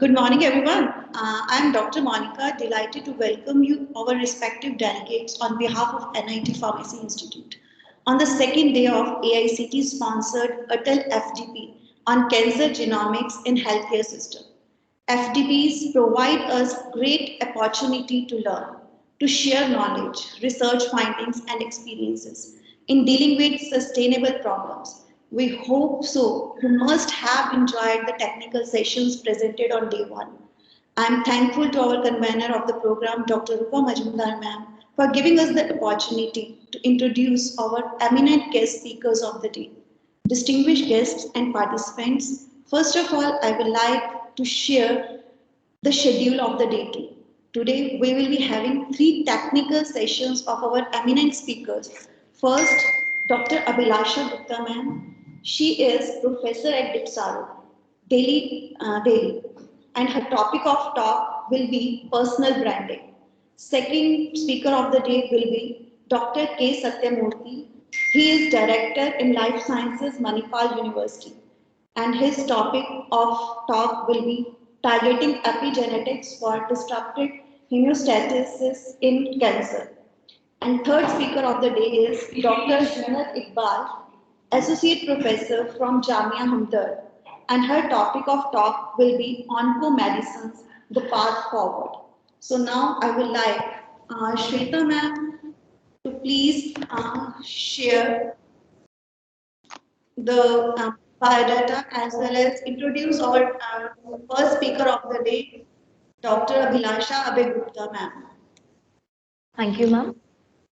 Good morning, everyone. I am Dr. Monica, delighted to welcome you, our respective delegates, on behalf of NIT Pharmacy Institute on the second day of AICT sponsored ATAL FDP on cancer genomics in healthcare system. FDPs provide us great opportunity to learn, to share knowledge, research findings, and experiences in dealing with sustainable problems. We hope so. You must have enjoyed the technical sessions presented on day one. I am thankful to our convener of the program, Dr. Rupa Majumdar ma'am, for giving us the opportunity to introduce our eminent guest speakers of the day. Distinguished guests and participants, first of all, I would like to share the schedule of the day too. Today, we will be having three technical sessions of our eminent speakers. First, Dr. Abhilasha Gupta ma'am. She is professor at DPSRU, Delhi, and her topic of talk will be personal branding. Second speaker of the day will be Dr. K. Satyamurthy. He is director in Life Sciences, Manipal University, and his topic of talk will be targeting epigenetics for disrupted homeostasis in cancer. And third speaker of the day is Dr. Zainab Iqbal, Associate Professor from Jamia Hamdard, and her topic of talk will be Oncomedicines, the path forward. So now I would like Shweta ma'am to please share the biodata as well as introduce our first speaker of the day, Dr. Abhilasha Abhay Gupta ma'am. Thank you, ma'am.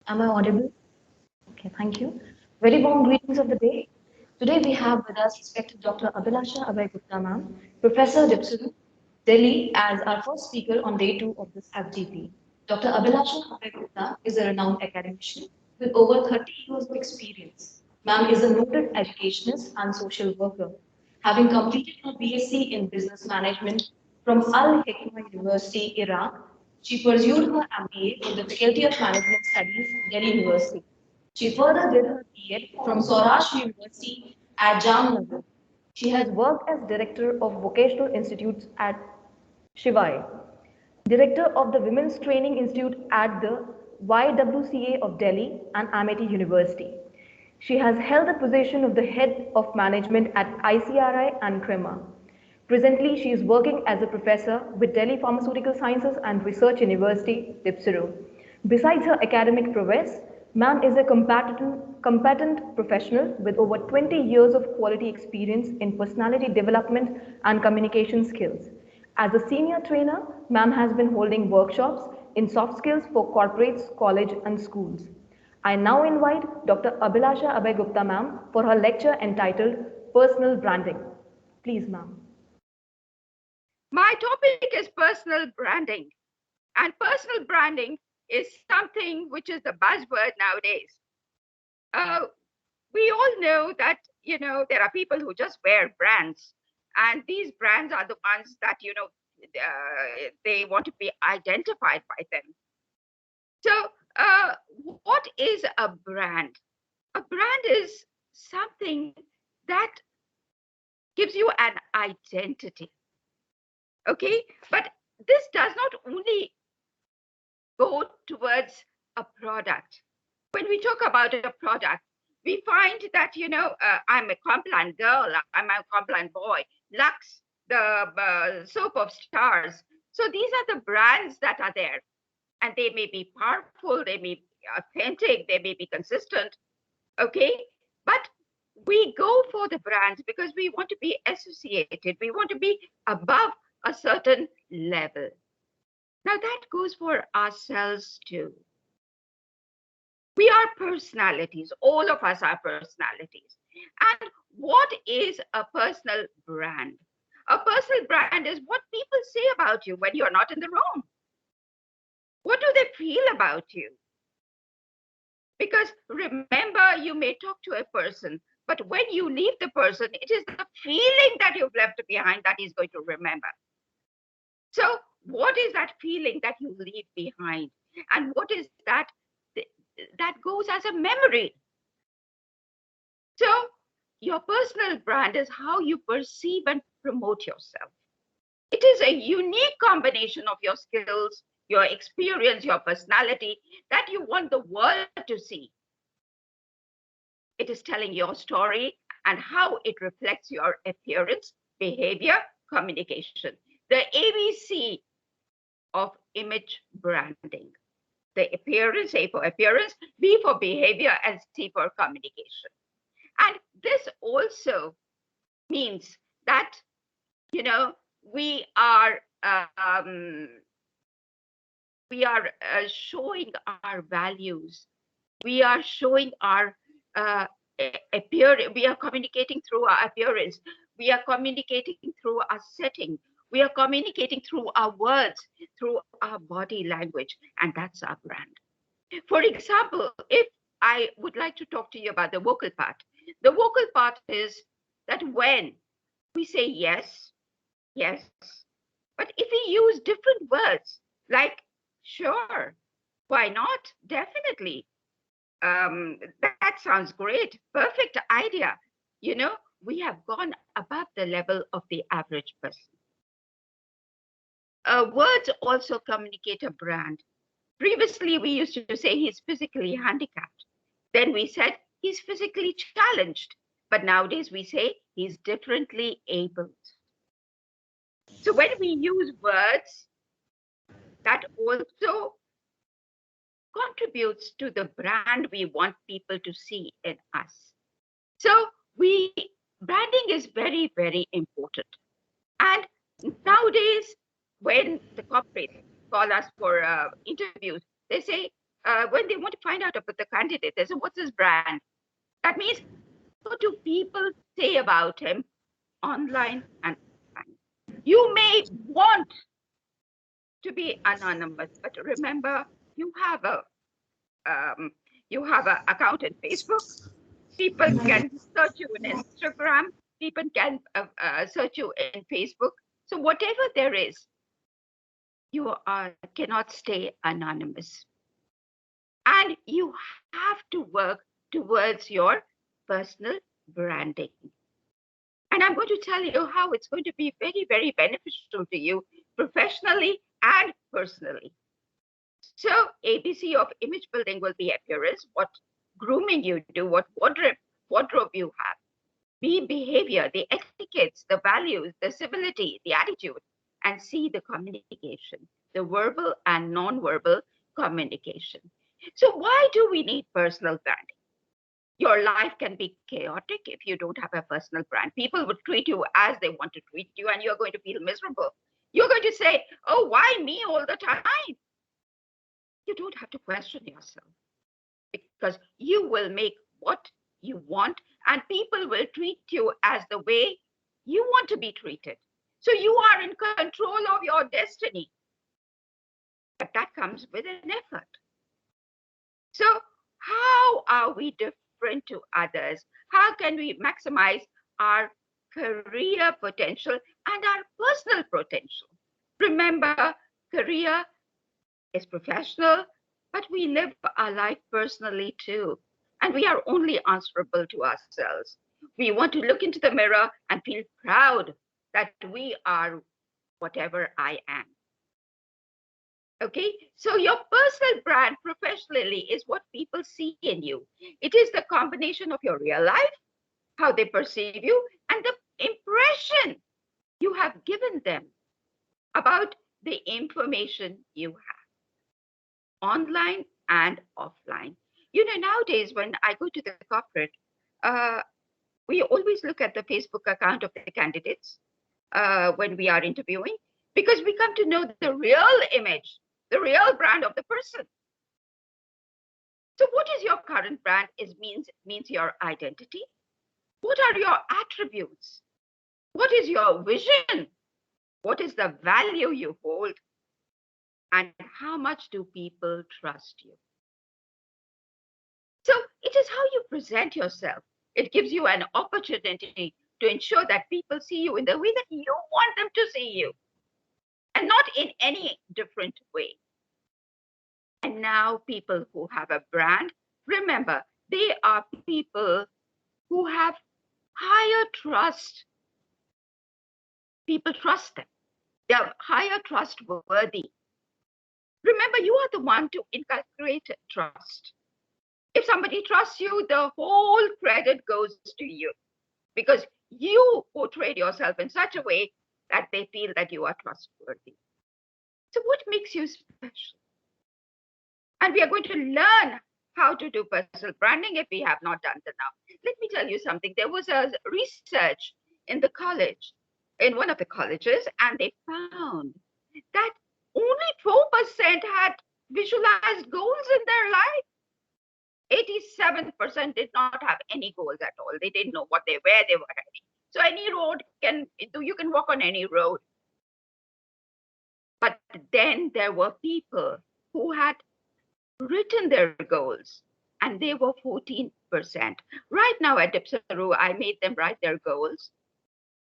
Am I audible? Okay, thank you. Very warm greetings of the day. Today we have with us respected Dr. Abhilasha Abhay Gupta, ma'am, Professor DPSRU, Delhi, as our first speaker on day two of this FGP. Dr. Abhilasha Abhay Gupta is a renowned academician with over 30 years of experience. Ma'am is a noted educationist and social worker, having completed her BSc in Business Management from Al Hikma University, Iraq. She pursued her MBA in the Faculty of Management Studies, Delhi University. She further did her B.Ed from Saurashtra University at Jamnagar. She has worked as Director of Vocational Institutes at Shivai, Director of the Women's Training Institute at the YWCA of Delhi and Amity University. She has held the position of the Head of Management at ICRI and CREMA. Presently, she is working as a professor with Delhi Pharmaceutical Sciences and Research University, DPSRU. Besides her academic prowess, ma'am is a competent professional with over 20 years of quality experience in personality development and communication skills. As a senior trainer, ma'am has been holding workshops in soft skills for corporates, college, and schools. I now invite Dr. Abhilasha Abhay Gupta, ma'am, for her lecture entitled Personal Branding. Please, ma'am. My topic is personal branding, and personal branding is something which is the buzzword nowadays. We all know that, there are people who just wear brands, and these brands are the ones that, they want to be identified by them. So, what is a brand? A brand is something that gives you an identity. Okay, but this does not only go towards a product. When we talk about a product, we find that, I'm a compliant girl, I'm a compliant boy, Lux, the soap of stars. So these are the brands that are there, and they may be powerful, they may be authentic, they may be consistent. Okay, but we go for the brands because we want to be associated, we want to be above a certain level. Now that goes for ourselves too. We are personalities, all of us are personalities. And what is a personal brand? A personal brand is what people say about you when you're not in the room. What do they feel about you? Because remember, you may talk to a person, but when you leave the person, it is the feeling that you've left behind that is going to remember. So what is that feeling that you leave behind? And what is that goes as a memory? So your personal brand is how you perceive and promote yourself. It is a unique combination of your skills, your experience, your personality that you want the world to see. It is telling your story and how it reflects your appearance, behavior, communication. The ABC of image branding. The appearance, A for appearance, B for behavior, and C for communication. And this also means that, we are showing our values. We are showing our we are communicating through our appearance. We are communicating through our setting. We are communicating through our words, through our body language, and that's our brand. For example, if I would like to talk to you about the vocal part, the vocal part is that when we say yes, yes, but if we use different words like sure, why not, definitely, that sounds great, perfect idea, we have gone above the level of the average person. Words also communicate a brand. Previously, we used to say he's physically handicapped. Then we said he's physically challenged. But nowadays we say he's differently abled. So when we use words, that also contributes to the brand we want people to see in us. So branding is very, very important. And nowadays, when the corporates call us for interviews, they say, when they want to find out about the candidate, they say, what's his brand? That means, what do people say about him online and offline? You may want to be anonymous, but remember, you have a account in Facebook. People can search you in Instagram. People can search you in Facebook. So whatever there is, you cannot stay anonymous. And you have to work towards your personal branding. And I'm going to tell you how it's going to be very, very beneficial to you professionally and personally. So ABC of image building will be appearance, what grooming you do, what wardrobe you have. B, behavior, the etiquettes, the values, the civility, the attitude, and C, the communication, the verbal and non-verbal communication. So why do we need personal branding? Your life can be chaotic if you don't have a personal brand. People would treat you as they want to treat you, and you're going to feel miserable. You're going to say, oh, why me all the time? You don't have to question yourself, because you will make what you want, and people will treat you as the way you want to be treated. So you are in control of your destiny. But that comes with an effort. So how are we different to others? How can we maximize our career potential and our personal potential? Remember, career is professional, but we live our life personally too. And we are only answerable to ourselves. We want to look into the mirror and feel proud that we are whatever I am. Okay, so your personal brand professionally is what people see in you. It is the combination of your real life, how they perceive you, and the impression you have given them about the information you have, online and offline. Nowadays, when I go to the corporate, we always look at the Facebook account of the candidates when we are interviewing, because we come to know the real image, the real brand of the person. So what is your current brand? Means your identity. What are your attributes? What is your vision? What is the value you hold? And how much do people trust you? So it is how you present yourself. It gives you an opportunity to ensure that people see you in the way that you want them to see you, and not in any different way. And now people who have a brand, remember, they are people who have higher trust. People trust them. They're higher trustworthy. Remember, you are the one to inculcate trust. If somebody trusts you, the whole credit goes to you because you portrayed yourself in such a way that they feel that you are trustworthy. So what makes you special? And we are going to learn how to do personal branding if we have not done that now. Let me tell you something. There was a research in the college, in one of the colleges, and they found that only 4% had visualized goals in their life. 87% did not have any goals at all. They didn't know where they were heading. So any road you can walk on any road. But then there were people who had written their goals, and they were 14%. Right now at DPSRU, I made them write their goals,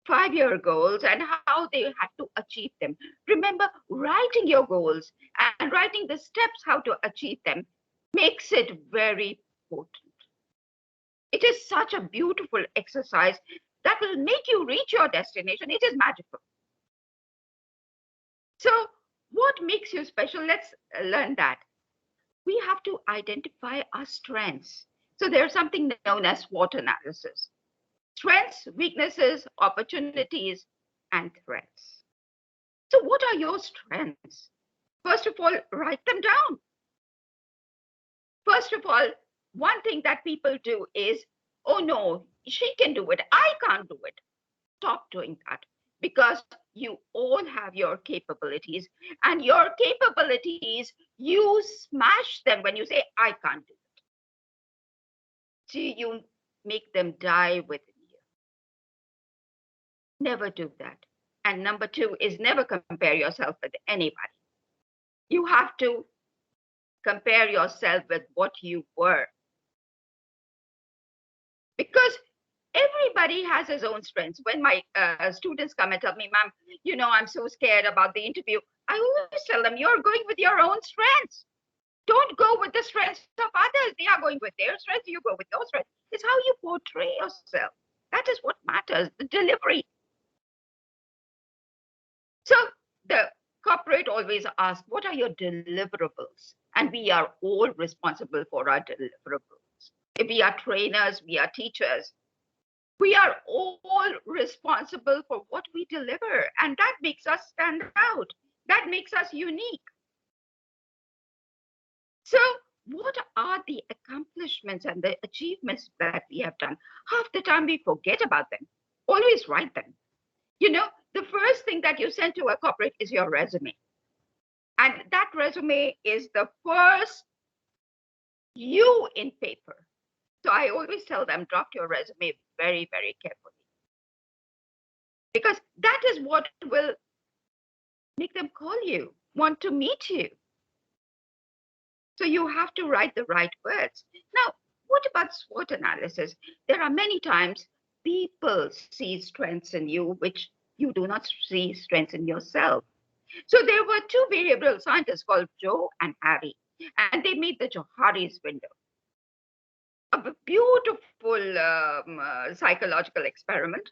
5-year goals, and how they had to achieve them. Remember, writing your goals and writing the steps how to achieve them makes it very potent. It is such a beautiful exercise that will make you reach your destination. It is magical. So what makes you special? Let's learn that. We have to identify our strengths. So there's something known as SWOT analysis. Strengths, weaknesses, opportunities, and threats. So what are your strengths? First of all, write them down. First of all, one thing that people do is, oh no, she can do it, I can't do it. Stop doing that, because you all have your capabilities, and your capabilities, you smash them when you say, I can't do it. So you make them die within you. Never do that. And number 2 is never compare yourself with anybody. You have to compare yourself with what you were. Because everybody has his own strengths. When my students come and tell me, ma'am, I'm so scared about the interview, I always tell them, you're going with your own strengths. Don't go with the strengths of others. They are going with their strengths. You go with your strengths. It's how you portray yourself. That is what matters, the delivery. So the corporate always asks, what are your deliverables? And we are all responsible for our deliverables. If we are trainers, we are teachers, we are all responsible for what we deliver. And that makes us stand out. That makes us unique. So what are the accomplishments and the achievements that we have done? Half the time we forget about them. Always write them. The first thing that you send to a corporate is your resume. And that resume is the first you in paper. So I always tell them, draft your resume very, very carefully. Because that is what will make them call you, want to meet you. So you have to write the right words. Now, what about SWOT analysis? There are many times people see strengths in you, which you do not see strengths in yourself. So there were 2 behavioral scientists called Joe and Harry, and they made the Johari's window. A beautiful psychological experiment.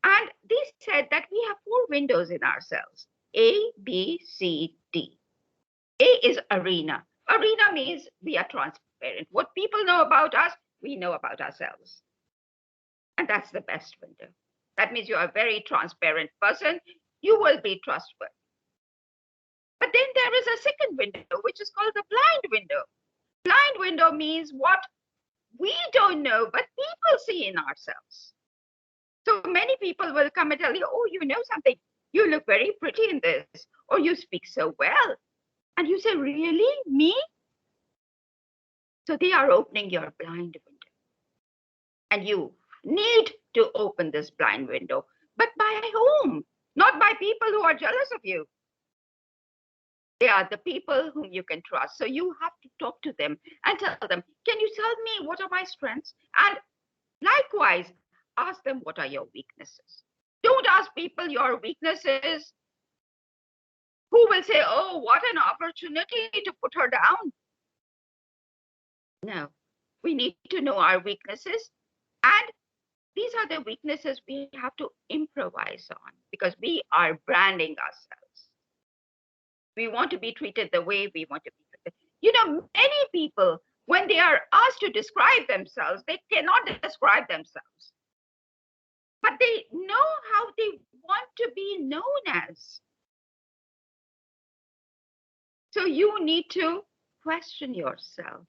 And they said that we have 4 windows in ourselves, A, B, C, D. A is arena. Arena means we are transparent. What people know about us, we know about ourselves. And that's the best window. That means you are a very transparent person. You will be trustworthy. But then there is a second window, which is called the blind window. Blind window means what we don't know, but people see in ourselves. So many people will come and tell you, oh, you know something. You look very pretty in this, or you speak so well. And you say, really? Me? So they are opening your blind window. And you need to open this blind window. But by whom? Not by people who are jealous of you. They are the people whom you can trust. So you have to talk to them and tell them, can you tell me what are my strengths? And likewise, ask them, what are your weaknesses? Don't ask people your weaknesses who will say, oh, what an opportunity to put her down. No, we need to know our weaknesses and these are the weaknesses we have to improvise on because we are branding ourselves. We want to be treated the way we want to be treated. You know, many people, when they are asked to describe themselves, they cannot describe themselves. But they know how they want to be known as. So you need to question yourself.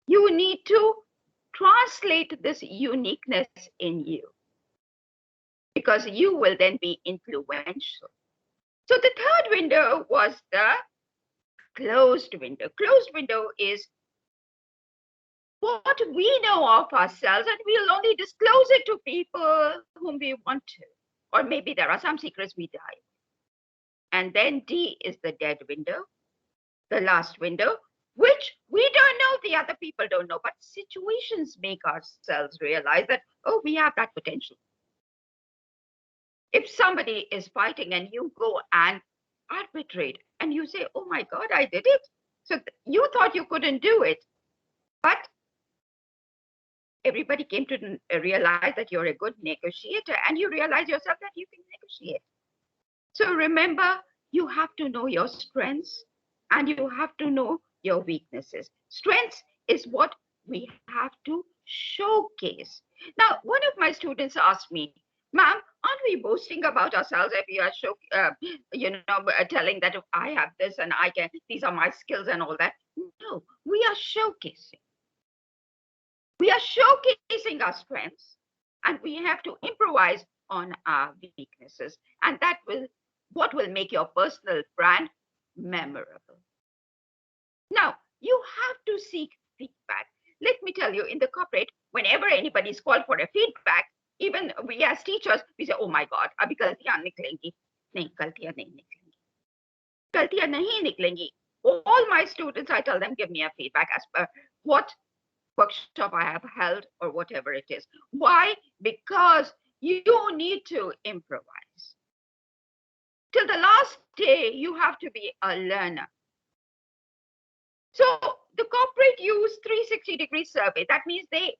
You need to translate this uniqueness in you because you will then be influential. So the third window was the closed window. Closed window is what we know of ourselves, and we'll only disclose it to people whom we want to. Or maybe there are some secrets we die. And then D is the dead window, the last window, which we don't know, the other people don't know, but situations make ourselves realize that, oh, we have that potential. If somebody is fighting and you go and arbitrate and you say, oh my God, I did it. So you thought you couldn't do it, but everybody came to realize that you're a good negotiator and you realize yourself that you can negotiate. So remember, you have to know your strengths and you have to know your weaknesses. Strengths is what we have to showcase. Now, one of my students asked me, ma'am, aren't we boasting about ourselves if we are telling that I have this and I can, these are my skills and all that? No, we are showcasing. We are showcasing our strengths and we have to improvise on our weaknesses. And that will, what will make your personal brand memorable. Now, you have to seek feedback. Let me tell you, in the corporate, whenever anybody is called for a feedback, even we as teachers, we say, oh my God, abhi galtiyan niklengi. Nahin, galtiyan nahi niklengi. Galtiyan nahi niklengi. All my students, I tell them, give me a feedback as per what workshop I have held or whatever it is. Why? Because you need to improvise. Till the last day, you have to be a learner. So the corporate use 360-degree survey. That means they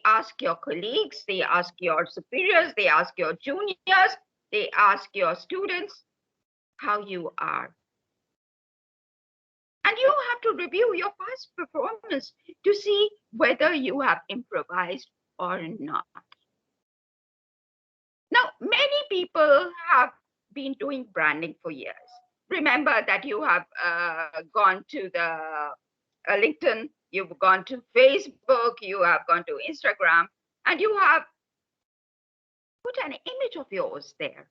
ask your colleagues, they ask your superiors, they ask your juniors, they ask your students how you are. And you have to review your past performance to see whether you have improvised or not. Now, many people have been doing branding for years. Remember that you have gone to the LinkedIn, you've gone to Facebook, you have gone to Instagram, and you have put an image of yours there.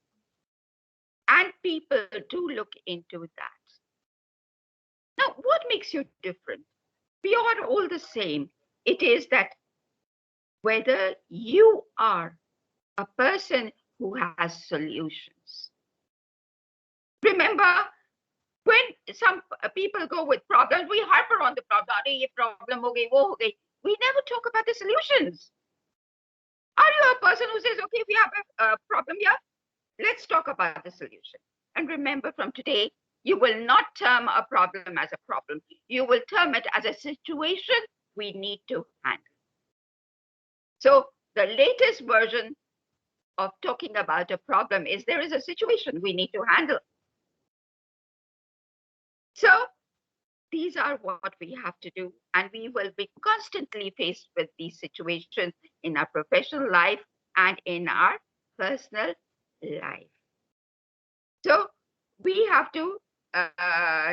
And people do look into that. Now, what makes you different? We are all the same. It is that whether you are a person who has solutions. Remember, when some people go with problems, we harper on the problem. We never talk about the solutions. Are you a person who says, okay, we have a problem here, let's talk about the solution. And remember, from today, you will not term a problem as a problem. You will term it as a situation we need to handle. So the latest version of talking about a problem is there is a situation we need to handle. So these are what we have to do, and we will be constantly faced with these situations in our professional life and in our personal life. So we have to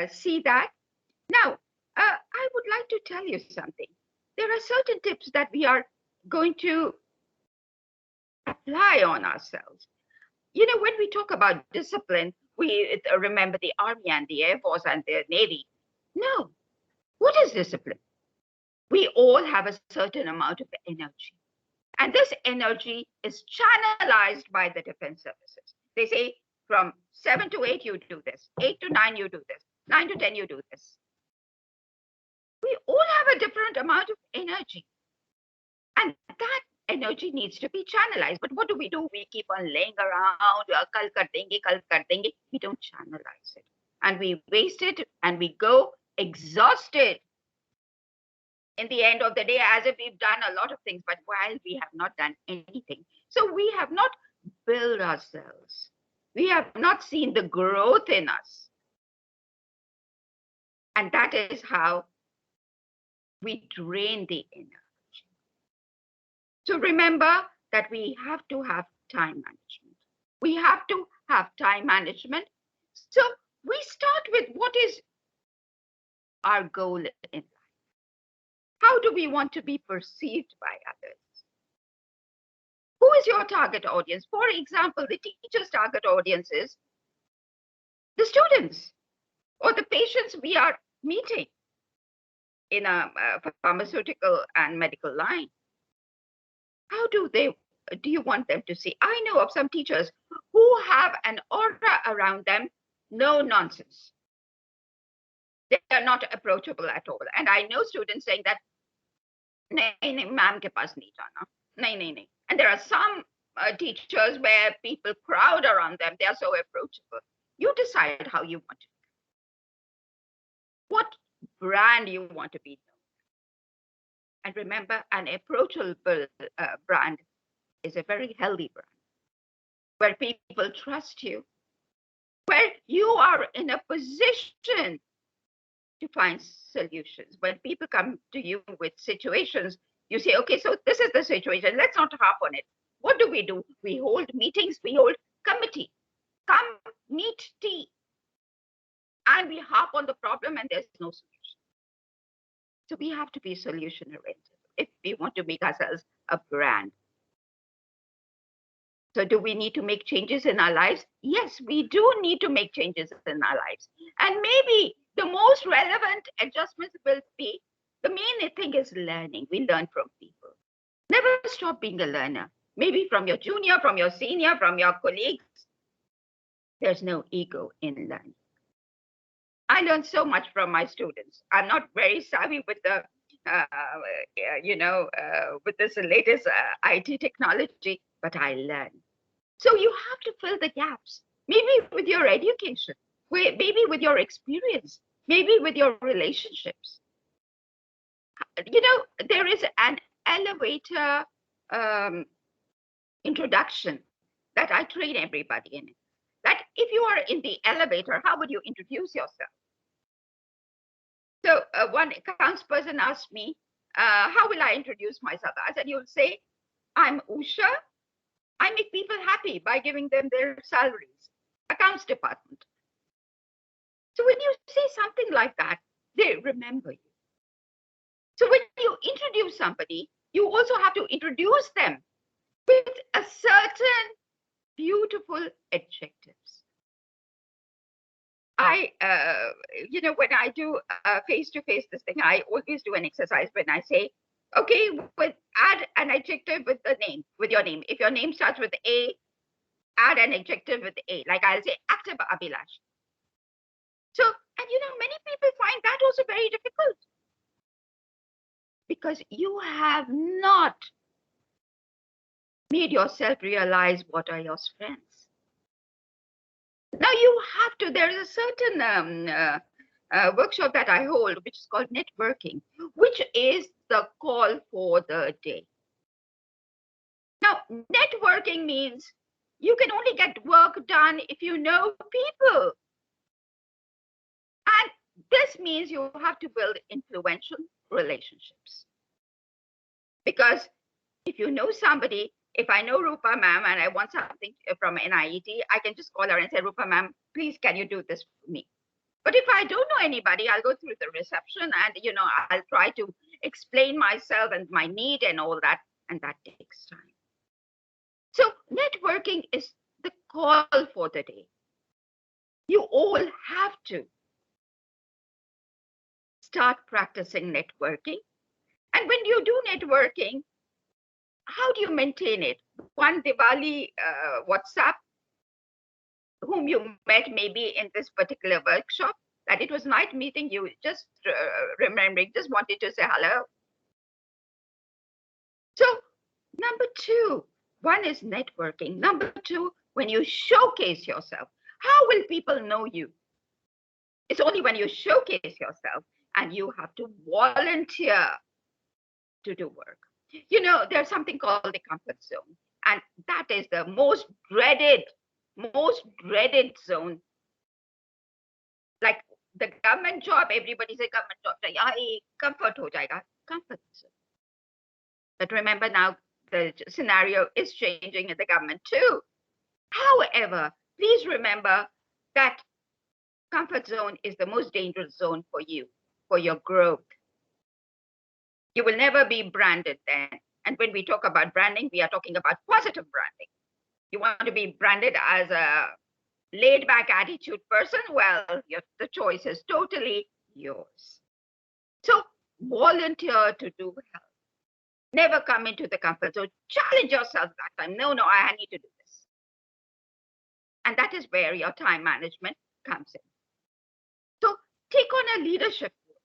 see that. Now, I would like to tell you something. There are certain tips that we are going to apply on ourselves. You know, when we talk about discipline, we remember the Army and the Air Force and the Navy. No. What is discipline? We all have a certain amount of energy. And this energy is channelized by the defense services. They say from 7 to 8, you do this. 8 to 9, you do this. 9 to 10, you do this. We all have a different amount of energy. And that energy needs to be channelized. But what do? We keep on laying around, kal kar denge. We don't channelize it. And we waste it and we go exhausted. in the end of the day, as if we've done a lot of things, but while we have not done anything. So we have not built ourselves. We have not seen the growth in us. And that is how we drain the energy. So remember that we have to have time management. We have to have time management. So we start with what is our goal in life. How do we want to be perceived by others? Who is your target audience? For example, the teacher's target audience is the students or the patients we are meeting in a pharmaceutical and medical line. How do you want them to see? I know of some teachers who have an aura around them, no nonsense. They are not approachable at all. And I know students saying that, nahi, ma'am ke paas nahi jana. Nahi. And there are some teachers where people crowd around them. They are so approachable. You decide how you want to. What brand you want to be known. And remember, an approachable brand is a very healthy brand, where people trust you, where you are in a position to find solutions. When people come to you with situations, you say, okay, so this is the situation. Let's not harp on it. What do? We hold meetings, we hold committee. Come, meet, tea. And we harp on the problem and there's no solution. So we have to be solution oriented if we want to make ourselves a brand. So do we need to make changes in our lives? Yes, we do need to make changes in our lives. And maybe the most relevant adjustments will be, the main thing is learning. We learn from people. Never stop being a learner. Maybe from your junior, from your senior, from your colleagues. There's no ego in learning. I learned so much from my students. I'm not very savvy with the, with this latest IT technology, but I learn. So you have to fill the gaps, maybe with your education, maybe with your experience, maybe with your relationships. There is an elevator introduction that I train everybody in. That if you are in the elevator, how would you introduce yourself? So one accounts person asked me, how will I introduce myself? I said, you'll say, I'm Usha. I make people happy by giving them their salaries, accounts department. So when you say something like that, they remember you. So when you introduce somebody, you also have to introduce them with a certain beautiful adjectives. When I do face-to-face this thing, I always do an exercise when I say, okay, add an adjective with the name, with your name. If your name starts with A, add an adjective with A. Like I'll say active Abhilash. So, and many people find that also very difficult. Because you have not made yourself realize what are your strengths. Now you have to, there is a certain workshop that I hold, which is called networking, which is the call for the day. Now, networking means you can only get work done if you know people. And this means you have to build influential relationships. Because if you know somebody, if I know Rupa ma'am and I want something from NIET, I can just call her and say, Rupa ma'am, please, can you do this for me? But if I don't know anybody, I'll go through the reception and, I'll try to explain myself and my need and all that. And that takes time. So networking is the call for the day. You all have to start practicing networking. And when you do networking, how do you maintain it? One Diwali WhatsApp, whom you met maybe in this particular workshop, that it was night meeting, you just remembering, just wanted to say hello. So number two, one is networking. Number two, when you showcase yourself, how will people know you? It's only when you showcase yourself and you have to volunteer to do work. You know, there's something called the comfort zone, and that is the most dreaded zone. Like the government job, everybody say government job, comfort ho jayega, comfort zone. But remember now, the scenario is changing in the government too. However, please remember that comfort zone is the most dangerous zone for you, for your growth. You will never be branded then. And when we talk about branding, we are talking about positive branding. You want to be branded as a laid back attitude person? Well, the choice is totally yours. So volunteer to do help. Never come into the comfort zone. Challenge yourself that time. No, I need to do this. And that is where your time management comes in. So take on a leadership role.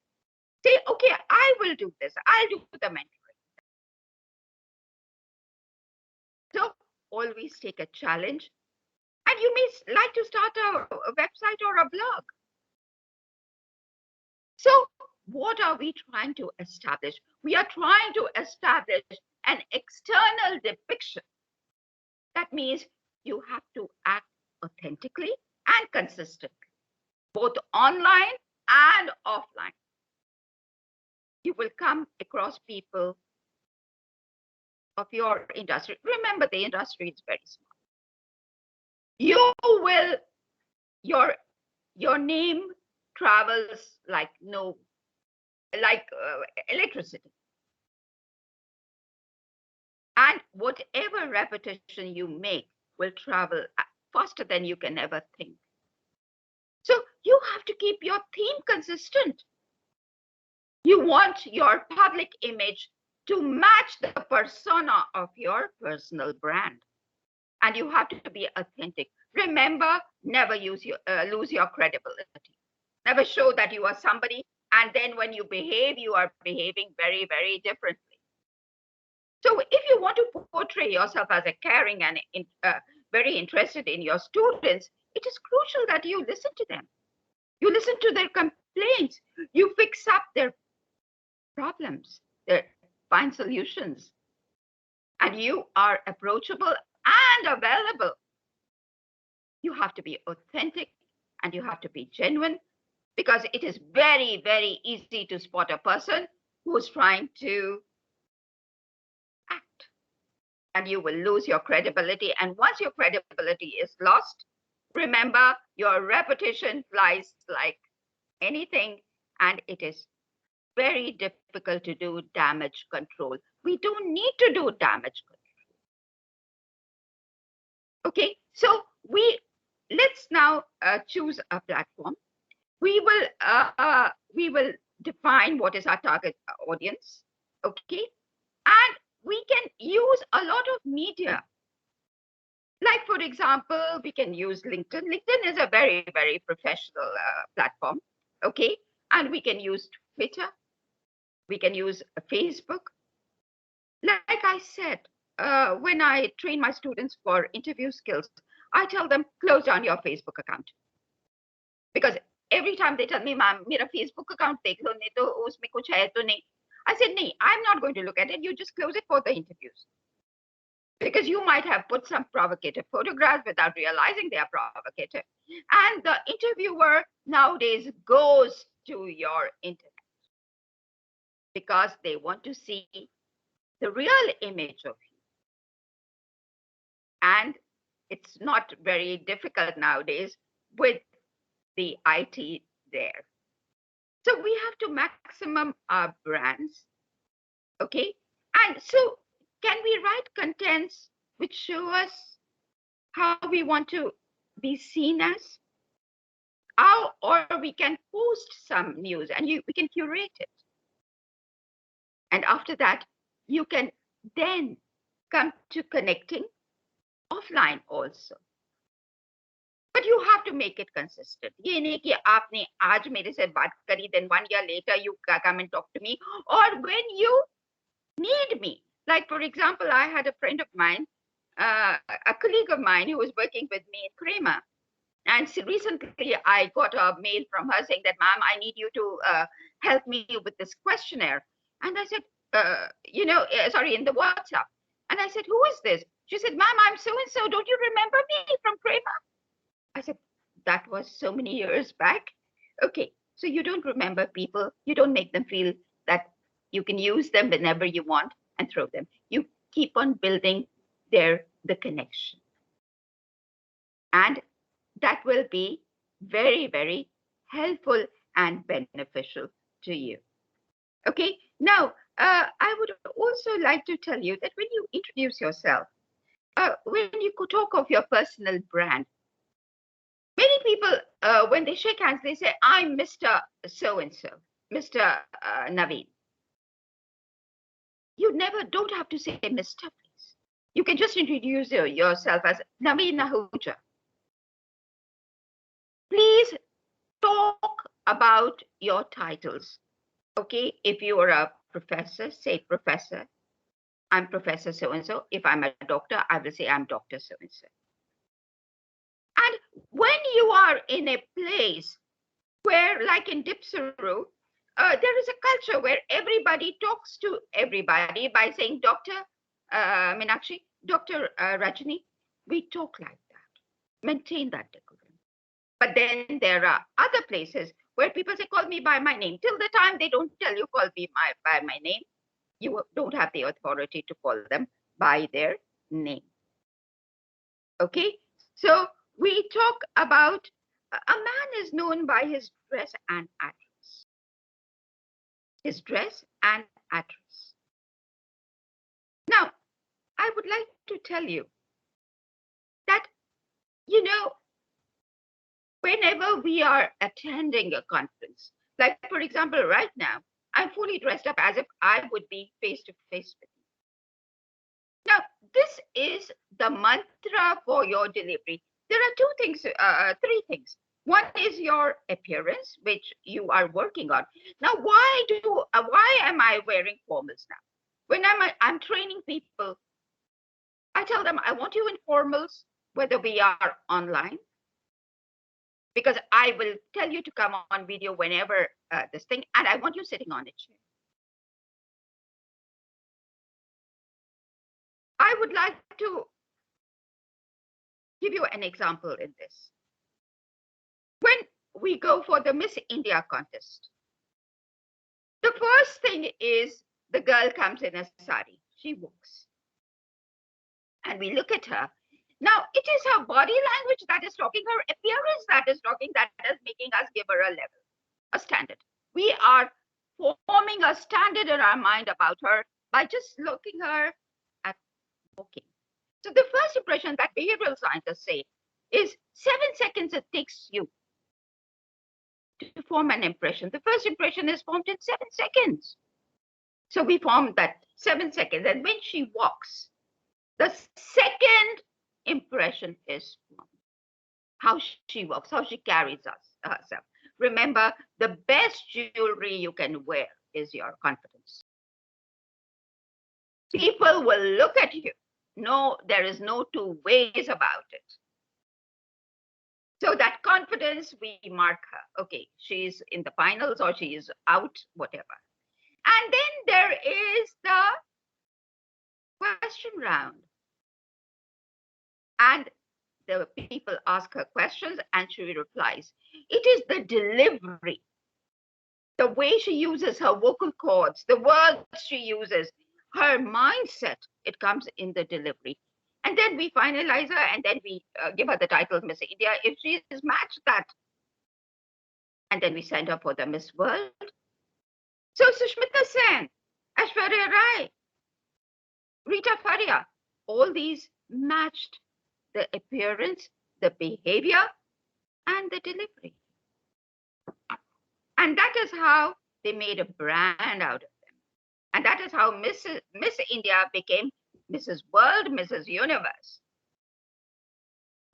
Say, okay, I will do this. I'll do the mentoring. So always take a challenge. And you may like to start a website or a blog. So what are we trying to establish? We are trying to establish an external depiction. That means you have to act authentically and consistently, both online and offline. You will come across people of your industry. Remember, the industry is very small. You will, your name travels like electricity. And whatever repetition you make will travel faster than you can ever think. So you have to keep your theme consistent. You want your public image to match the persona of your personal brand. And you have to be authentic. Remember, never lose your credibility. Never show that you are somebody, and then when you behave, you are behaving very, very differently. So if you want to portray yourself as a caring and very interested in your students, it is crucial that you listen to them. You listen to their complaints. You fix up their problems, find solutions. And you are approachable and available. You have to be authentic and you have to be genuine, because it is very, very easy to spot a person who's trying to act. And you will lose your credibility. And once your credibility is lost, remember, your reputation flies like anything, and it is very difficult to do damage control. We don't need to do damage control. Okay, so let's now choose a platform. We will define what is our target audience. Okay, and we can use a lot of media. Like, for example, we can use LinkedIn. LinkedIn is a very, very professional platform. Okay, and we can use Twitter. We can use Facebook. Like I said, when I train my students for interview skills, I tell them, close down your Facebook account. Because every time they tell me, ma'am, mera Facebook account dekh lo, nahi to usme kuch hai to nahi. I said, nahi, I'm not going to look at it. You just close it for the interviews. Because you might have put some provocative photographs without realizing they are provocative. And the interviewer nowadays goes to your internet because they want to see the real image of you. And it's not very difficult nowadays with the IT there. So we have to maximum our brands. Okay. And so can we write contents which show us how we want to be seen as? Or we can post some news and we can curate it. And after that, you can then come to connecting offline also. But you have to make it consistent. ये नहीं कि आपने आज मेरे से बात करी, then 1 year later you come and talk to me, or when you need me. Like, for example, I had a friend of mine, a colleague of mine who was working with me in Kramer. And recently I got a mail from her saying that, ma'am, I need you to help me with this questionnaire. And I said, sorry, in the WhatsApp. And I said, who is this? She said, ma'am, I'm so-and-so. Don't you remember me from Kramer? I said, that was so many years back. Okay, so you don't remember people. You don't make them feel that you can use them whenever you want and throw them. You keep on building the connection. And that will be very, very helpful and beneficial to you. Okay, now I would also like to tell you that when you introduce yourself, when you could talk of your personal brand, many people, when they shake hands, they say, I'm Mr. So-and-so, Mr. Naveen. You don't have to say Mr. please. You can just introduce yourself as Naveen Ahuja. Please talk about your titles. Okay, if you are a professor, say professor. I'm Professor so-and-so. If I'm a doctor, I will say I'm Dr. so-and-so. And when you are in a place where, like in DPSRU, there is a culture where everybody talks to everybody by saying Dr. Meenakshi, Dr. Rajani, we talk like that, maintain that decorum. But then there are other places where people say, call me by my name. Till the time they don't tell you, call me by my name, you don't have the authority to call them by their name. Okay, so we talk about a man is known by his dress and address. His dress and address. Now, I would like to tell you that, whenever we are attending a conference, like for example, right now, I'm fully dressed up as if I would be face to face with you. Now, this is the mantra for your delivery. There are three things. One is your appearance, which you are working on. Now, why am I wearing formals now? When I'm training people, I tell them I want you in formals, whether we are online, because I will tell you to come on video whenever this thing, and I want you sitting on a chair. I would like to give you an example in this. When we go for the Miss India contest, the first thing is the girl comes in a sari. She walks. And we look at her. Now, it is her body language that is talking, her appearance that is talking, that is making us give her a level, a standard. We are forming a standard in our mind about her by just looking her at walking. So the first impression that behavioral scientists say is 7 seconds it takes you to form an impression. The first impression is formed in 7 seconds. So we formed that 7 seconds. And when she walks, the second impression is formed. How she walks, how she carries herself. Remember, the best jewelry you can wear is your confidence. People will look at you. No, there is no two ways about it. So that confidence, we mark her. Okay, she's in the finals or she is out, whatever. And then there is the question round. And the people ask her questions and she replies. It is the delivery, the way she uses her vocal cords, the words she uses, her mindset, it comes in the delivery. And then we finalize her and then we give her the title Miss India if she has matched that. And then we send her for the Miss World. So Sushmita Sen, Aishwarya Rai, Rita Faria, all these matched the appearance, the behavior, and the delivery. And that is how they made a brand out of them. And that is how Miss India became Mrs. World, Mrs. Universe.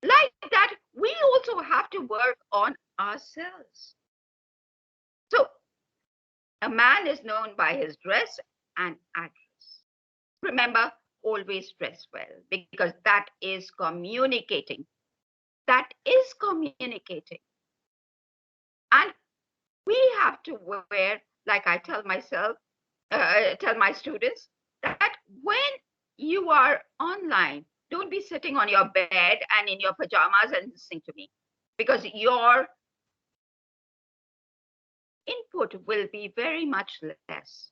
Like that, we also have to work on ourselves. So a man is known by his dress and address. Remember, always dress well, because that is communicating. That is communicating. And we have to wear, like I tell myself, tell my students that when you are online, don't be sitting on your bed and in your pajamas and listening to me, because your input will be very much less.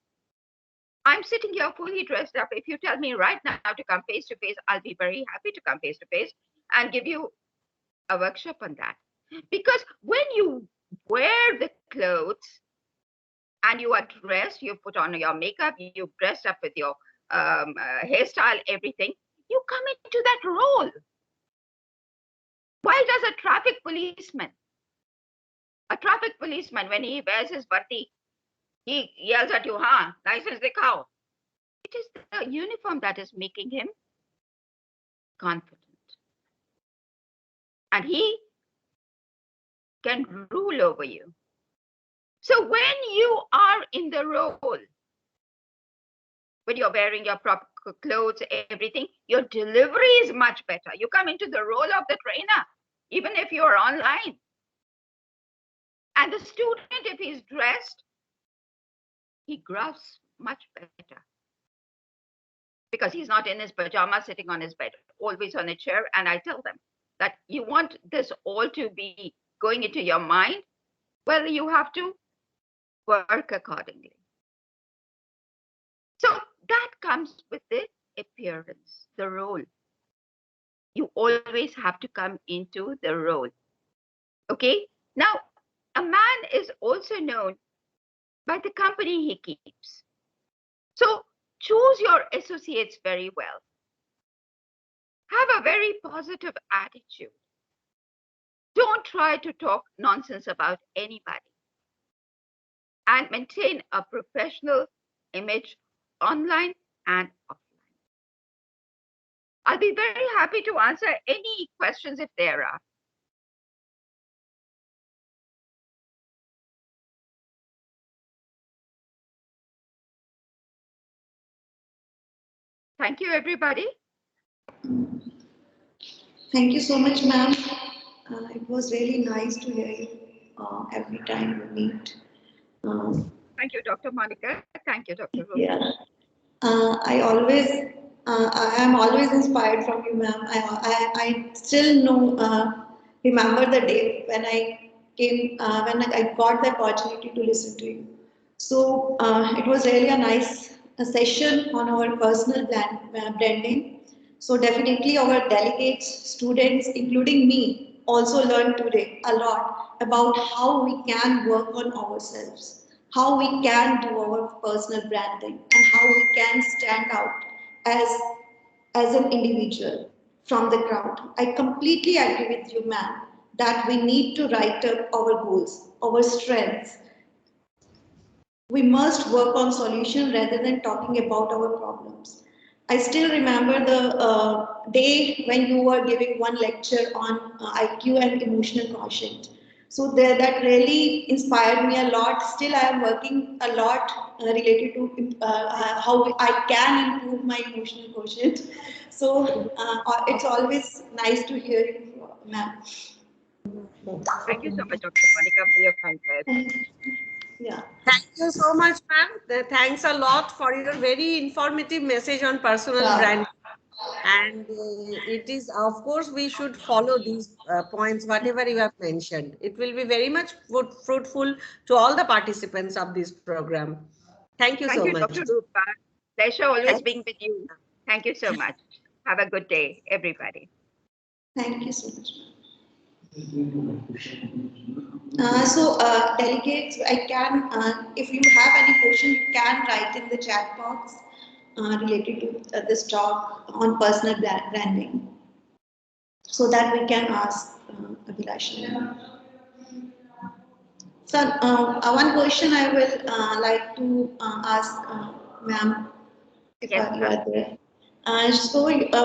I'm sitting here fully dressed up. If you tell me right now to come face to face, I'll be very happy to come face to face and give you a workshop on that. Because when you wear the clothes and you are dressed, you put on your makeup, you dressed up with your hairstyle, everything, you come into that role. Why does a traffic policeman, when he wears his varti, he yells at you, huh, license dikhao. It is the uniform that is making him confident. And he can rule over you. So when you are in the role, when you're wearing your proper clothes, everything, your delivery is much better. You come into the role of the trainer, even if you're online. And the student, if he's dressed, he grasps much better. Because he's not in his pajamas sitting on his bed, always on a chair. And I tell them that you want this all to be going into your mind, well, you have to work accordingly. So that comes with the appearance, the role. You always have to come into the role. Okay? Now, a man is also known by the company he keeps. So choose your associates very well. Have a very positive attitude. Don't try to talk nonsense about anybody. And maintain a professional image online and offline. I'll be very happy to answer any questions if there are. Thank you, everybody. Thank you so much, ma'am. It was really nice to hear you every time we meet. Thank you, Dr. Monica. Thank you, Dr. Ruth. Yeah. I am always inspired from you, ma'am. I still remember the day when I came, when I got the opportunity to listen to you. So it was really a nice session on our personal branding. So definitely our delegates, students, including me, also learned today a lot about how we can work on ourselves, how we can do our personal branding, and how we can stand out as, as an individual from the crowd. I completely agree with you, ma'am, that we need to write up our goals, our strengths. We must work on solution rather than talking about our problems. I still remember the day when you were giving one lecture on IQ and emotional quotient. So that really inspired me a lot. Still, I am working a lot related to how I can improve my emotional quotient. So it's always nice to hear you, ma'am. Thank you so much, Dr. Monica, for your kind words. Yeah. Thank you so much, ma'am. Thanks a lot for your very informative message on personal Yeah. brand. And it is, of course, we should follow these points, whatever you have mentioned. It will be very much fruitful to all the participants of this program. Thank you Thank so you, much. Dr. Rupa. Pleasure always Thank being with you. Thank you so much. Have a good day, everybody. Thank you so much. Delegates, I can, if you have any question, you can write in the chat box related to this talk on personal branding, so that we can ask Abhilasha. So, one question I will like to ask ma'am, if Yes, you ma'am. are there.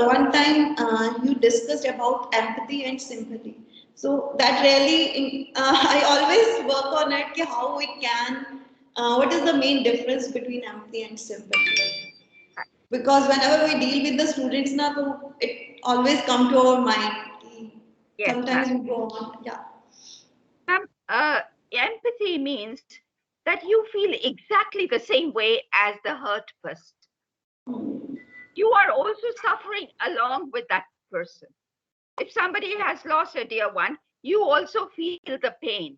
One time you discussed about empathy and sympathy. So that really, I always work on it. Ki how we can, what is the main difference between empathy and sympathy? Because whenever we deal with the students, na, so it always come to our mind. Yes, Sometimes ma'am. we go on, yeah. Ma'am, empathy means that you feel exactly the same way as the hurt person. You are also suffering along with that person. If somebody has lost a dear one, you also feel the pain.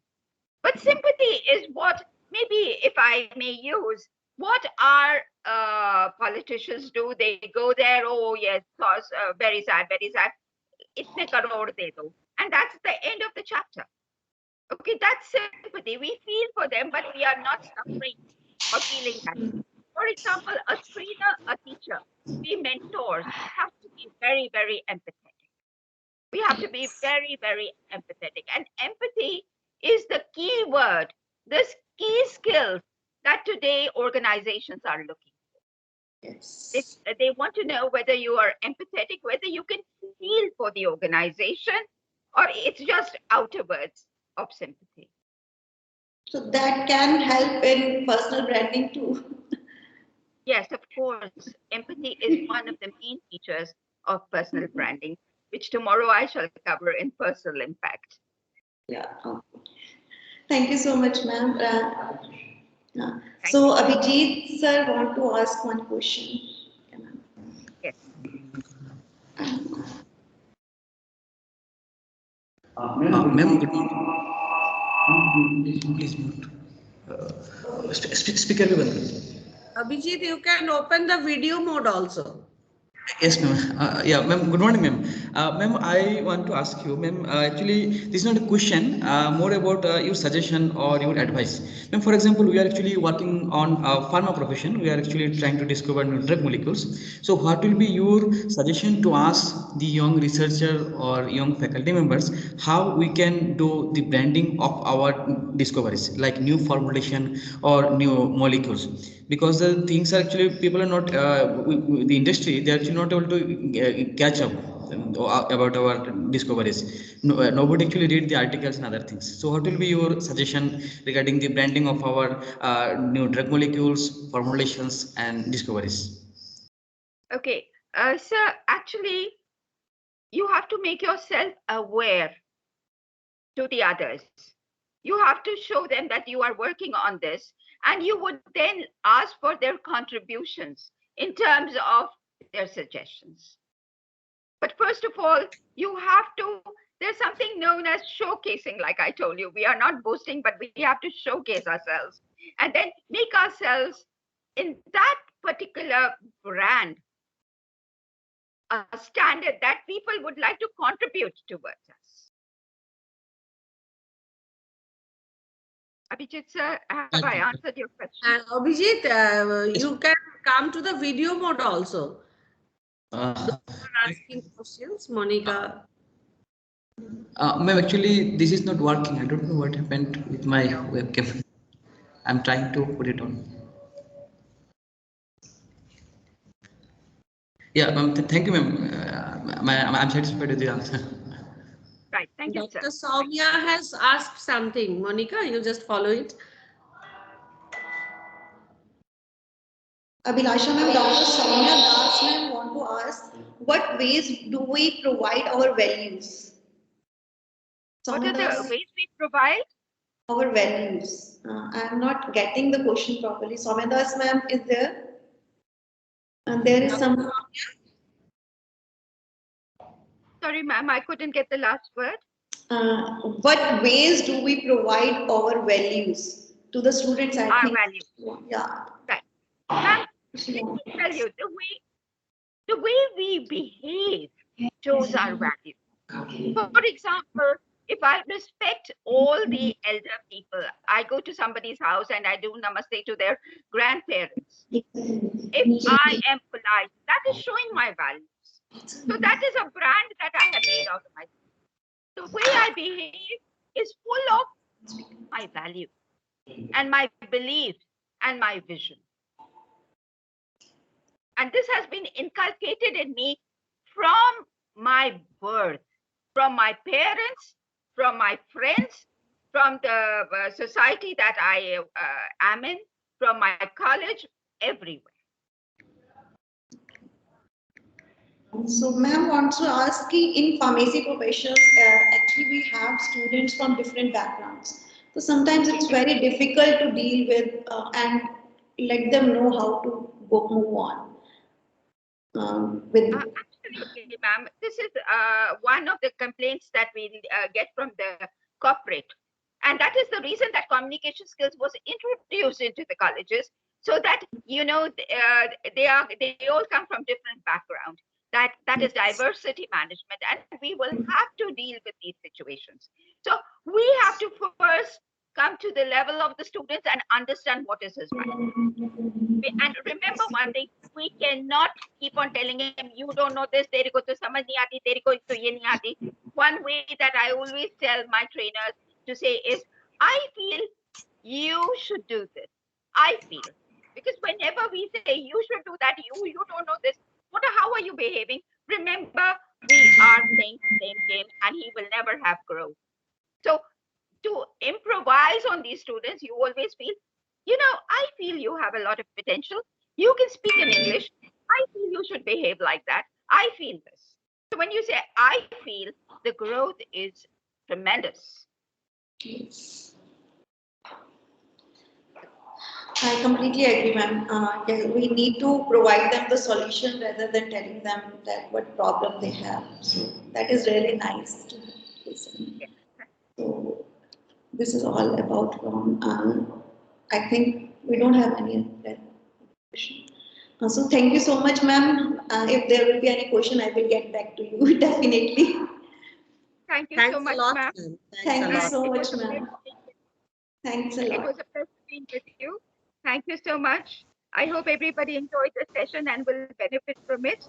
But sympathy is what, maybe if I may use, what our politicians do. They go there, oh yes, very sad, very sad. Itne crore de do. And that's the end of the chapter. Okay, that's sympathy. We feel for them, but we are not suffering or feeling that. For example, a trainer, a teacher, we mentors have to be very, very empathetic. We have to be very, very empathetic. And empathy is the key word, this key skill that today organizations are looking for. Yes. They want to know whether you are empathetic, whether you can feel for the organization, or it's just outer words of sympathy. So that can help in personal branding too. Yes, of course. Empathy is one of the main features of personal branding, which tomorrow I shall cover in personal impact. Yeah. Thank you so much, ma'am. Thank So you. Abhijit sir want to ask one question. Okay, ma'am. Yes. Ma'am, good morning. Please mute. Speaker भी बंद कर. Abhijit, you can open the video mode also. Yes, ma'am. Yeah, ma'am. Good morning, ma'am. Ma'am, I want to ask you, ma'am. Actually, this is not a question. More about your suggestion or your advice, ma'am. For example, we are actually working on pharma profession. We are actually trying to discover new drug molecules. So, what will be your suggestion to us, the young researcher or young faculty members, how we can do the branding of our discoveries, like new formulation or new molecules? Because the things are actually, people are not the industry, they are actually not able to catch up about our discoveries. Nobody actually read the articles and other things. So what will be your suggestion regarding the branding of our new drug molecules, formulations and discoveries? Okay, sir, actually, you have to make yourself aware to the others. You have to show them that you are working on this, and you would then ask for their contributions in terms of their suggestions. But first of all, you have to, there's something known as showcasing, like I told you. We are not boasting, but we have to showcase ourselves and then make ourselves in that particular brand a standard that people would like to contribute towards us. Abhijit sir, have I answered your question? And Abhijit, you can come to the video mode also. Those who are asking questions, Monica. Ma'am, actually, this is not working. I don't know what happened with my webcam. I'm trying to put it on. Yeah, ma'am. Thank you, ma'am. I'm satisfied with the answer. Right, thank you, sir. Dr. Soumya has asked something. Monica, you just follow it. Abhilasha ma'am, Dr. Soumya Das ma'am want to ask, what ways do we provide our values? What are Soumya the Das, ways we provide? our values. I am not getting the question properly. Soumya Das ma'am is there? And there is some. Sorry, ma'am, I couldn't get the last word. What ways do we provide our values to the students? I Our think. values. Yeah. Right. Ma'am, let me tell you, the way we behave shows our values. For example, if I respect all the elder people, I go to somebody's house and I do namaste to their grandparents. If I am polite, that is showing my values. So that is a brand that I have made out of myself. The way I behave is full of my value and my belief and my vision. And this has been inculcated in me from my birth, from my parents, from my friends, from the society that I am in, from my college, everywhere. So, ma'am wants to ask, in pharmacy professions, actually we have students from different backgrounds. So sometimes it's very difficult to deal with and let them know how to move on with. Absolutely, ma'am. This is one of the complaints that we get from the corporate. And that is the reason that communication skills was introduced into the colleges, so that, you know, they all come from different background. That is diversity management, and we will have to deal with these situations. So we have to first come to the level of the students and understand what is his right. And remember one thing, we cannot keep on telling him, you don't know this, tere ko to samajh nahi aati, tere ko to ye nahi aati. One way that I always tell my trainers to say is, I feel you should do this. I feel. Because whenever we say you should do that, you don't know this, how are you behaving? Remember, we are playing the same game and he will never have growth. So to improvise on these students, you always feel, you know, I feel you have a lot of potential. You can speak in English. I feel you should behave like that. I feel this. So when you say I feel, the growth is tremendous. Yes. I completely agree, ma'am. Yeah, we need to provide them the solution rather than telling them that what problem they have. So that is really nice to listen. So this is all about from. I think we don't have any other question. So thank you so much, ma'am. If there will be any question, I will get back to you definitely. Thank you so Thanks a much, lot, ma'am. ma'am. Thanks Thank a you lot. so It much, was a pleasure ma'am. being with you. Thanks a It lot. was a pleasure being with you. Thank you so much. I hope everybody enjoyed the session and will benefit from it.